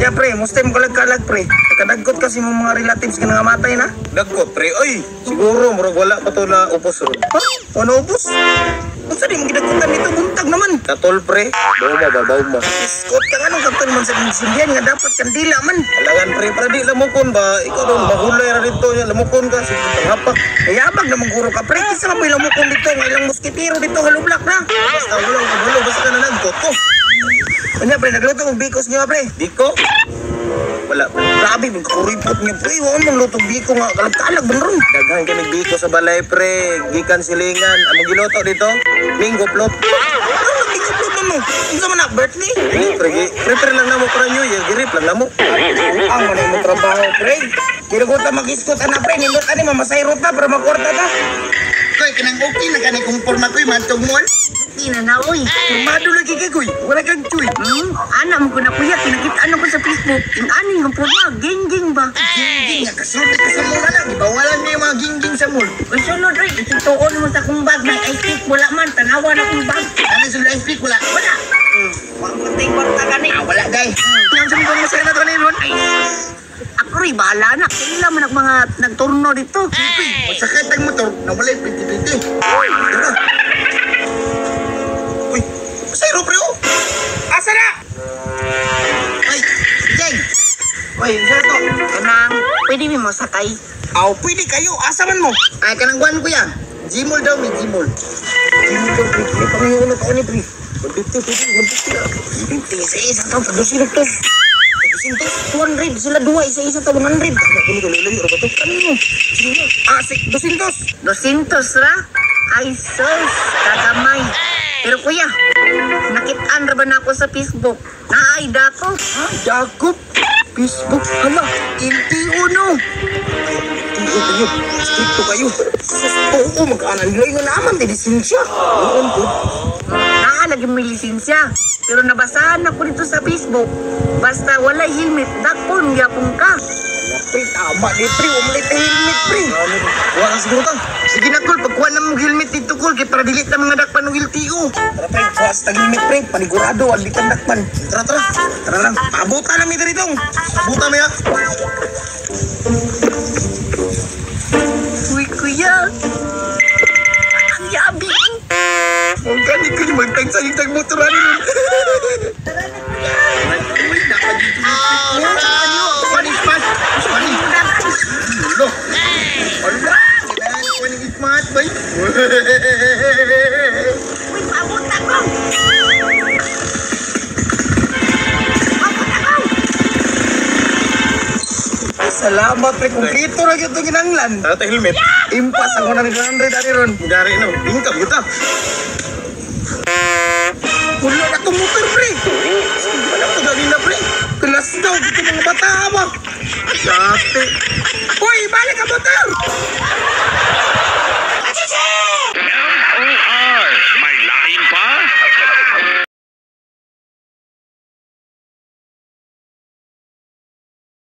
Kaya pre, mustim kalag-kalag pre. Nakadagkot kasi mong mga relatives ka nga matay na. Dagkot pre, oy. Siguro murag wala pa to na upos ron. Ha? Ano ubos? Kung saan yung ginagutan nito, buntag naman. Katol pre, baw mo. Iskot ka nga nung kaptan man sa sindihan nga dapat kandila man. Alangan pre, para di lamukon ba? Ikaw doon, mahulay ra dito niya, lamukon ka, sige panghapak. Kayabag na mangguro ka pre. Kisa ka may lamukon dito, nga ilang muskitiro dito, halublak na. Basta wala, basta ka na nagkot ko. Kanya pre, nagluto mong bikos niyo pre. Diko? Wala pre. Grabe, magkakuripot niya pre. Huwag mong lutong biko nga, kalag-kalag ba ron? Daghan ka nagbiko sa balay pre, gikan silingan. Among giloto dito, minggo plot. Ano nag-upload na mo? Ano man na, birthday? Prepare lang namo para New Year, girip lang namo. Ang manay mo trabaho pre. Kinagutan mag-iskot na pre, nindot ani mamasayro ta para magkorta ta. Koy, kanang okay na kanang kung forma ko'y mantog mo. Di na na, uy. Formado lagi kay Kuy, wala kang chuy. Ana mo ko na kuya, kinakitaan ko sa Facebook. Yung aning ang porma, geng-geng ba? Gingging nga, kasunod ka sa mula lang. Ibawalan niya yung mga gingging sa mall. Uy, sunod rin, itutuon mo sa kong bag. May ice pick, wala man, tanawa na kong bag. Ano sa life pick? Wala. Wala. Pagpunting kwarta ka ni. Wala, day. Yang sa mga masaya na to ni Ron. Ako rin, bahala na. Sila man ang mga nagturno dito. Magsakit ang motor, nawala yung pinti-pinti. Tara. Uy, masayro pre oh. Asa na? Ay, Jeng. Uy, sir to. Kanang, pwede mo sakay. Aw, pwede kayo. Asa man mo? Ay, kanang guwan ko yan. Gmall daw, may Gmall. Hindi mo to, pre. May pangyayunan ako ni pre. 150, pwede. 150 sa isa to. Sa 200 to. 200 sila dua, isa-isa to 100. Ano ko nito lalayo ba to? Kanino? Sige na. Ah, 200. 200 ra? Ay, sus, kagamay. Pero kuya, nakitaan ra ba na ako sa Facebook? Naay dako. Ha? Jacob? Facebook? Hala, LTO no. LTO kayo. Stricto kayo. Sus, oo, magkaanan nila yun naman. Di lisensya. Noon po. Nakalagay may lisensya. Pero nabasahan ako dito sa Facebook. Basta wala helmet, dakpon, gyapon ka. Pre, tama ni pre. Umulit na helmet pre. Wala ka siguro ka. Sige na, Kol. Pagkuha na mong helmet dito, Kol. Kaya para dilit na mga dakpan ng LTO. Tara pre, kuwas tag helmet pre. Panigurado, ang litan dakman. Tara. Tara lang. Pabuta na mi dito. Buta mo ya. Uy, kuya. Ang yabi. Huwag ka, di ko yung magtag-tag motoran nun. Uy, dapat dito. Spanish man. Spanish. Ulo. Wala. Kailangan ko ng ikmat, bay. Uy, abot ako. Salamat pre, kumpleto na ito ginanglan. Tara tayo helmet. Impas ako na 100 ani ron. Dari no, ingkap kita. Wala na itong motor pre. Wala to ganina pre. Kelas daw, ito mga bata ba? Dati. Uy, balik ka motor!